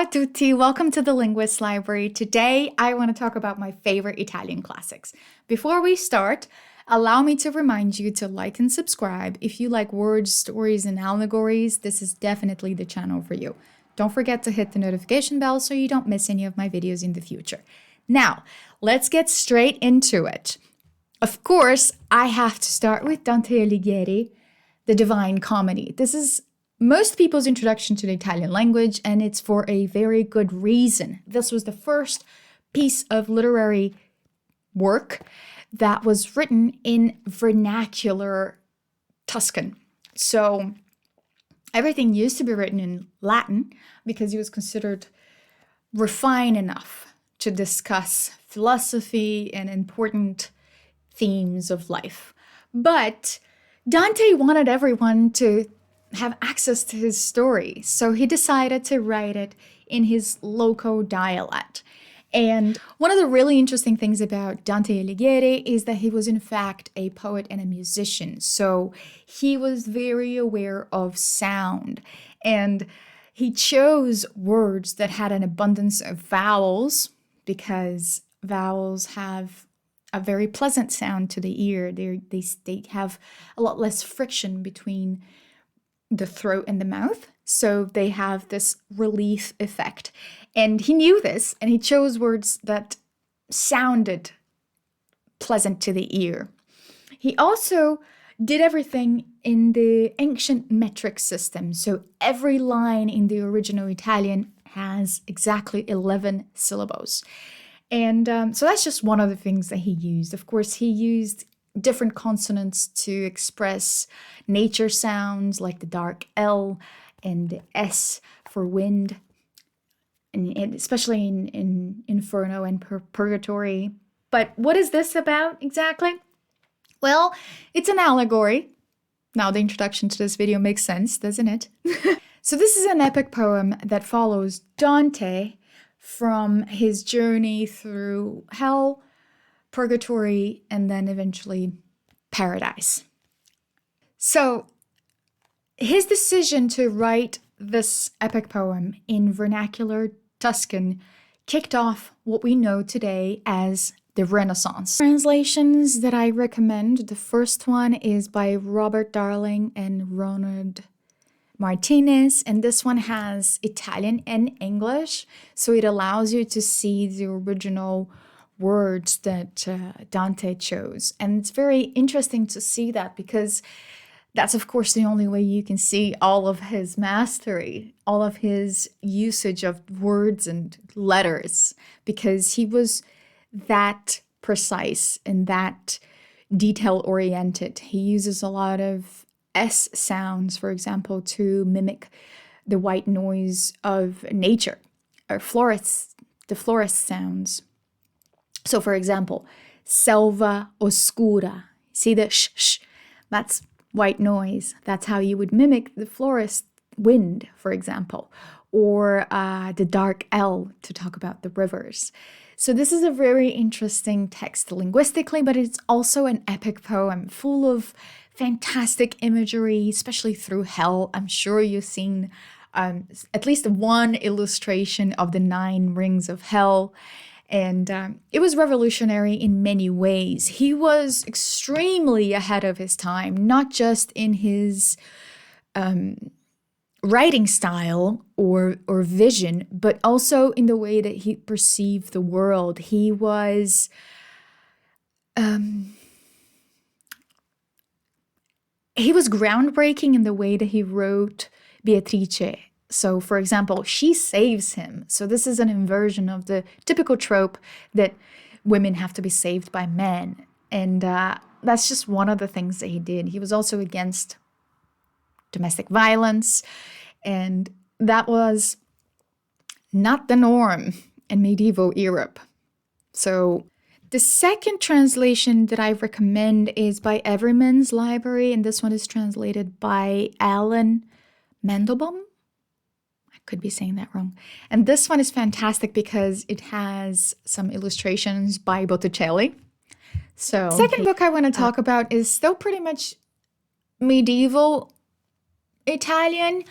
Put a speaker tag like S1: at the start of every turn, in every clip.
S1: Ciao a tutti, welcome to the Linguist Library. Today I want to talk about my favorite Italian classics. Before we start, allow me to remind you to like and subscribe. If you like words, stories, and allegories, this is definitely the channel for you. Don't forget to hit the notification bell so you don't miss any of my videos in the future. Now, let's get straight into it. Of course, I have to start with Dante Alighieri, The Divine Comedy. This is most people's introduction to the Italian language, and it's for a very good reason. This was the first piece of literary work that was written in vernacular Tuscan. So everything used to be written in Latin because it was considered refined enough to discuss philosophy and important themes of life. But Dante wanted everyone to have access to his story, so he decided to write it in his local dialect. And one of the really interesting things about Dante Alighieri is that he was in fact a poet and a musician, so he was very aware of sound, and he chose words that had an abundance of vowels because vowels have a very pleasant sound to the ear. They have a lot less friction between the throat and the mouth, so they have this relief effect. And he knew this, and he chose words that sounded pleasant to the ear. He also did everything in the ancient metric system, so every line in the original Italian has exactly 11 syllables. And so that's just one of the things that he used. Of course, he used different consonants to express nature sounds like the dark L and the S for wind, and especially in Inferno and Purgatory. But what is this about exactly? Well, it's an allegory. Now the introduction to this video makes sense, doesn't it? So this is an epic poem that follows Dante from his journey through hell, purgatory, and then eventually paradise. So his decision to write this epic poem in vernacular Tuscan kicked off what we know today as the Renaissance. Translations that I recommend, the first one is by Robert Darling and Ronald Martinez, and this one has Italian and English, so it allows you to see the original words that Dante chose. And it's very interesting to see that because that's, of course, the only way you can see all of his mastery, all of his usage of words and letters, because he was that precise and that detail-oriented. He uses a lot of S sounds, for example, to mimic the white noise of nature, or the florist sounds. So, for example, selva oscura. See the sh, that's white noise. That's how you would mimic the forest wind, for example, or the dark L to talk about the rivers. So this is a very interesting text linguistically, but it's also an epic poem full of fantastic imagery, especially through hell. I'm sure you've seen at least one illustration of the 9 rings of hell. And it was revolutionary in many ways. He was extremely ahead of his time, not just in his writing style or vision, but also in the way that he perceived the world. He was groundbreaking in the way that he wrote Beatrice. So, for example, she saves him. So this is an inversion of the typical trope that women have to be saved by men. And that's just one of the things that he did. He was also against domestic violence, and that was not the norm in medieval Europe. So the second translation that I recommend is by Everyman's Library, and this one is translated by Alan Mandelbaum. Could be saying that wrong. And this one is fantastic because it has some illustrations by Botticelli. So, second book I want to talk about is still pretty much medieval Italian,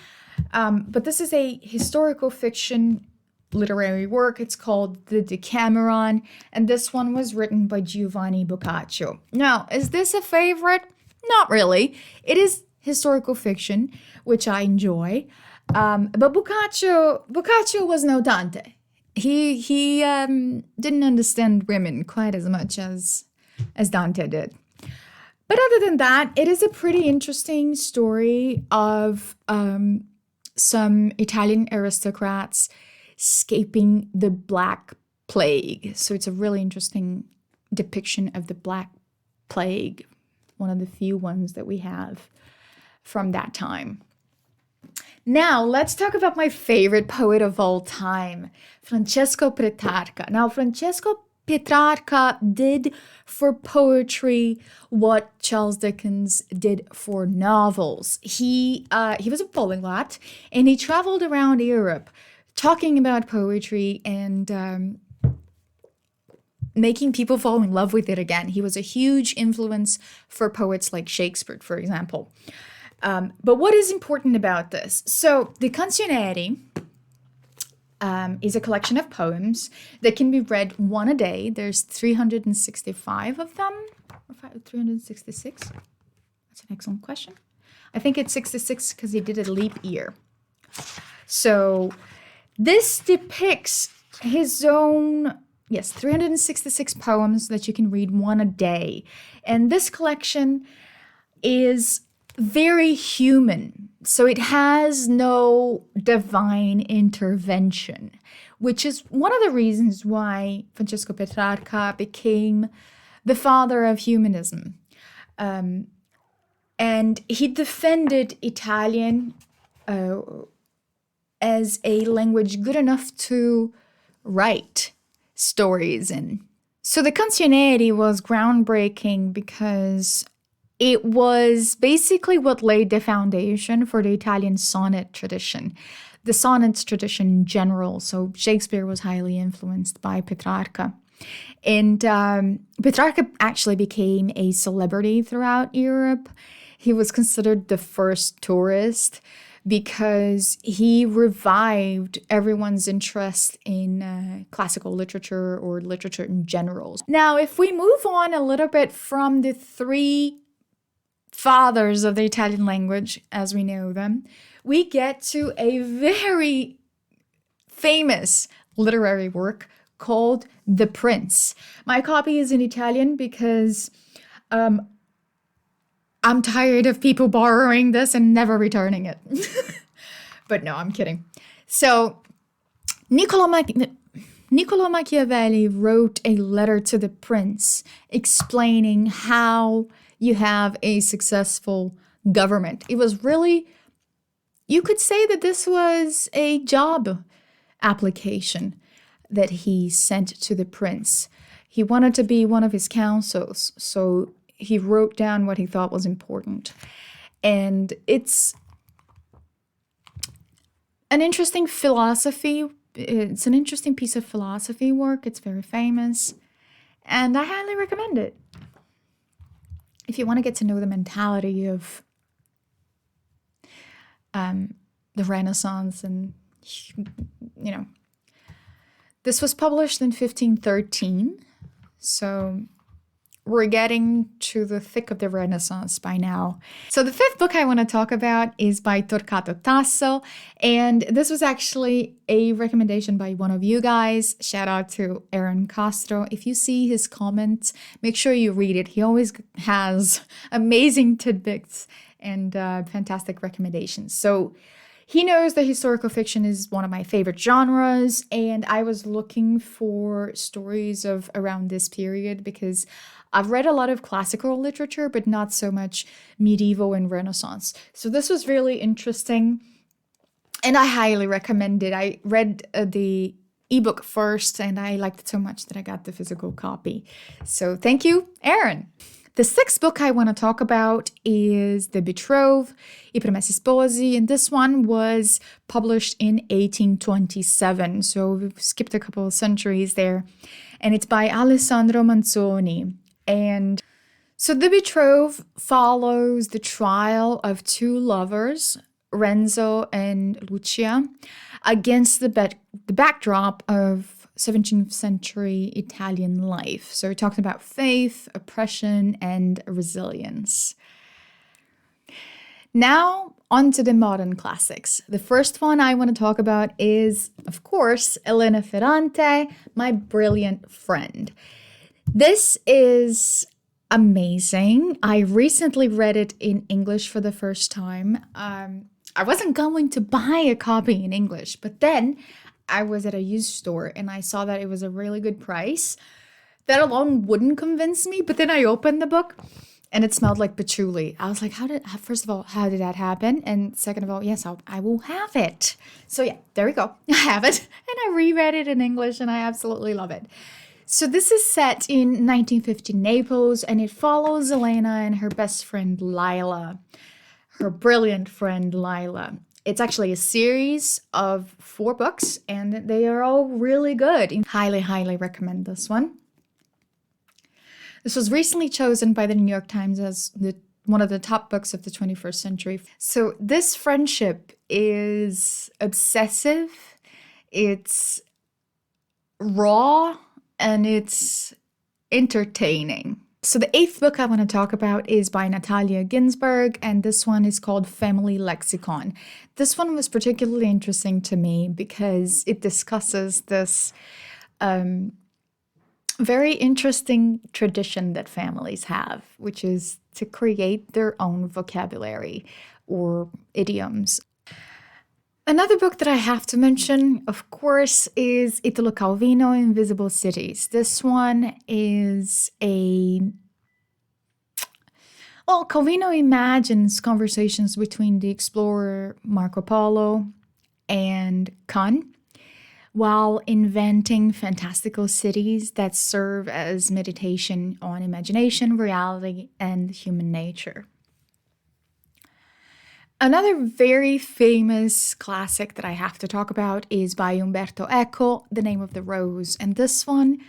S1: but this is a historical fiction literary work. It's called the Decameron, and this one was written by Giovanni Boccaccio. Now, is this a favorite? Not really. It is historical fiction, which I enjoy, but Boccaccio was no Dante. He didn't understand women quite as much as Dante did. But other than that, it is a pretty interesting story of some Italian aristocrats escaping the Black Plague. So it's a really interesting depiction of the Black Plague, one of the few ones that we have from that time. Now, let's talk about my favorite poet of all time, Francesco Petrarca. Now, Francesco Petrarca did for poetry what Charles Dickens did for novels. He was a polyglot, and he traveled around Europe talking about poetry and making people fall in love with it again. He was a huge influence for poets like Shakespeare, for example. But what is important about this? So the Canzoniere is a collection of poems that can be read one a day. There's 365 of them, or 366? That's an excellent question. I think it's 66 because he did a leap year. So this depicts his own, 366 poems that you can read one a day. And this collection is very human. So it has no divine intervention, which is one of the reasons why Francesco Petrarca became the father of humanism. And he defended Italian as a language good enough to write stories in. So the Canzoniere was groundbreaking because it was basically what laid the foundation for the Italian sonnet tradition, the sonnets tradition in general. So Shakespeare was highly influenced by Petrarca. And Petrarca actually became a celebrity throughout Europe. He was considered the first tourist because he revived everyone's interest in classical literature or literature in general. Now, if we move on a little bit from the three fathers of the Italian language, as we know them, we get to a very famous literary work called The Prince. My copy is in Italian because I'm tired of people borrowing this and never returning it. But no, I'm kidding. So Niccolò Machiavelli wrote a letter to the prince explaining how you have a successful government. It was really, you could say that this was a job application that he sent to the prince. He wanted to be one of his counsels, so he wrote down what he thought was important. And it's an interesting philosophy. It's an interesting piece of philosophy work. It's very famous, and I highly recommend it. If you want to get to know the mentality of the Renaissance, and this was published in 1513, so we're getting to the thick of the Renaissance by now. So the fifth book I want to talk about is by Torquato Tasso, and this was actually a recommendation by one of you guys. Shout out to Aaron Castro. If you see his comments, make sure you read it. He always has amazing tidbits and fantastic recommendations. So he knows that historical fiction is one of my favorite genres, and I was looking for stories of around this period because I've read a lot of classical literature, but not so much medieval and Renaissance. So this was really interesting, and I highly recommend it. I read the ebook first, and I liked it so much that I got the physical copy. So thank you, Aaron. The sixth book I want to talk about is The Betrothed, I Promessi Sposi, and this one was published in 1827, so we've skipped a couple of centuries there, and it's by Alessandro Manzoni. And so The Betrothed follows the trial of two lovers, Renzo and Lucia, against the backdrop of 17th century Italian life. So we're talking about faith, oppression, and resilience. Now, on to the modern classics. The first one I want to talk about is, of course, Elena Ferrante, My Brilliant Friend. This is amazing. I recently read it in English for the first time. I wasn't going to buy a copy in English, but then I was at a used store and I saw that it was a really good price. That alone wouldn't convince me, but then I opened the book and it smelled like patchouli. I was like, first of all, how did that happen? And second of all, yes, I will have it. So yeah, there we go. I have it. And I reread it in English and I absolutely love it. So this is set in 1950 Naples and it follows Elena and her best friend Lila, her brilliant friend Lila. It's actually a series of 4 books and they are all really good. Highly, highly recommend this one. This was recently chosen by the New York Times as one of the top books of the 21st century. So this friendship is obsessive, it's raw, and it's entertaining. So the 8th book I want to talk about is by Natalia Ginzburg, and this one is called Family Lexicon. This one was particularly interesting to me because it discusses this very interesting tradition that families have, which is to create their own vocabulary or idioms. Another book that I have to mention, of course, is Italo Calvino, Invisible Cities. This one is Calvino imagines conversations between the explorer Marco Polo and Khan, while inventing fantastical cities that serve as meditation on imagination, reality, and human nature. Another very famous classic that I have to talk about is by Umberto Eco, The Name of the Rose. And this one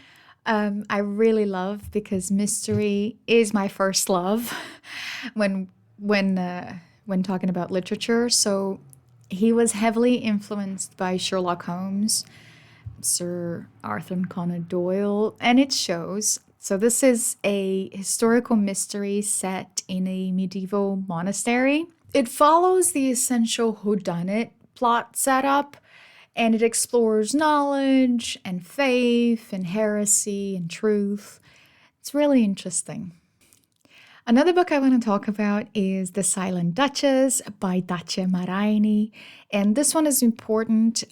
S1: I really love because mystery is my first love when talking about literature. So he was heavily influenced by Sherlock Holmes, Sir Arthur Conan Doyle, and it shows. So this is a historical mystery set in a medieval monastery. It follows the essential whodunit plot setup, and it explores knowledge and faith and heresy and truth. It's really interesting. Another book I want to talk about is The Silent Duchess by Dacia Maraini. And this one is important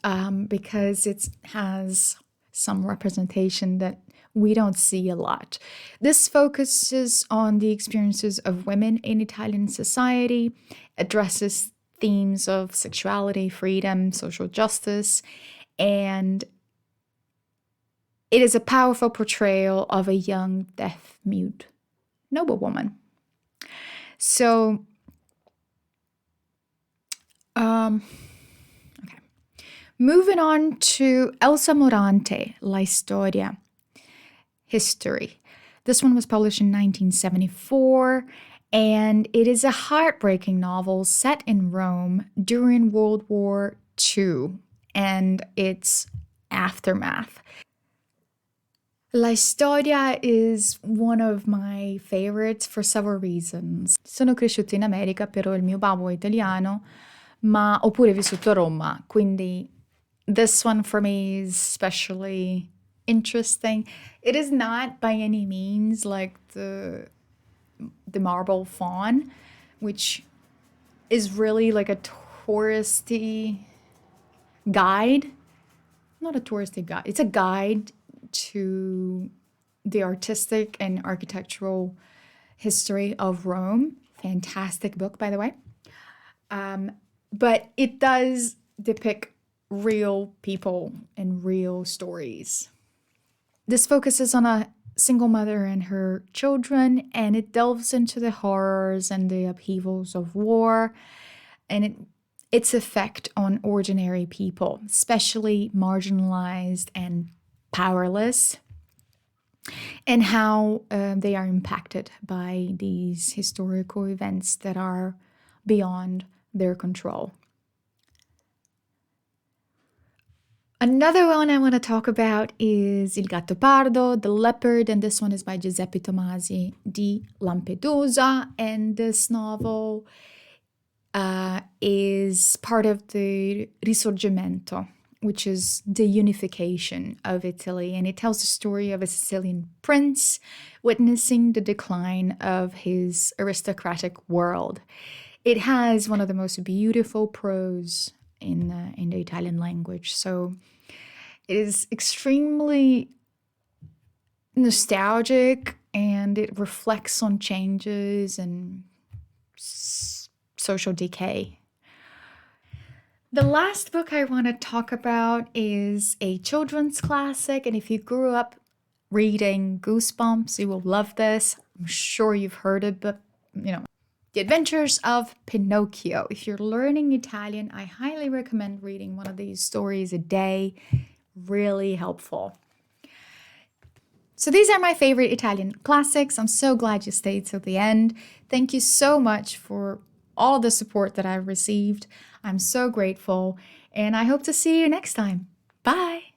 S1: because it has some representation that we don't see a lot. This focuses on the experiences of women in Italian society, addresses themes of sexuality, freedom, social justice, and it is a powerful portrayal of a young, deaf-mute noblewoman. So, okay. Moving on to Elsa Morante, La Storia, History. This one was published in 1974, and it is a heartbreaking novel set in Rome during World War II and its aftermath. La Storia is one of my favorites for several reasons. Sono cresciuta in America, però il mio babbo è italiano, ma ho pure vissuto a Roma, quindi this one for me is especially interesting. It is not by any means like the Marble Faun, which is really like a touristy guide. Not a touristy guide. It's a guide to the artistic and architectural history of Rome. Fantastic book, by the way. But it does depict real people and real stories. This focuses on a single mother and her children, and it delves into the horrors and the upheavals of war and its effect on ordinary people, especially marginalized and powerless, and how they are impacted by these historical events that are beyond their control. Another one I want to talk about is Il Gattopardo, The Leopard, and this one is by Giuseppe Tomasi di Lampedusa. And this novel is part of the Risorgimento, which is the unification of Italy. And it tells the story of a Sicilian prince witnessing the decline of his aristocratic world. It has one of the most beautiful prose in the Italian language. So it is extremely nostalgic and it reflects on changes and social decay. The last book I want to talk about is a children's classic, and if you grew up reading Goosebumps, you will love this. I'm sure you've heard it, but The Adventures of Pinocchio. If you're learning Italian, I highly recommend reading one of these stories a day. Really helpful. So these are my favorite Italian classics. I'm so glad you stayed till the end. Thank you so much for all the support that I've received. I'm so grateful, and I hope to see you next time. Bye!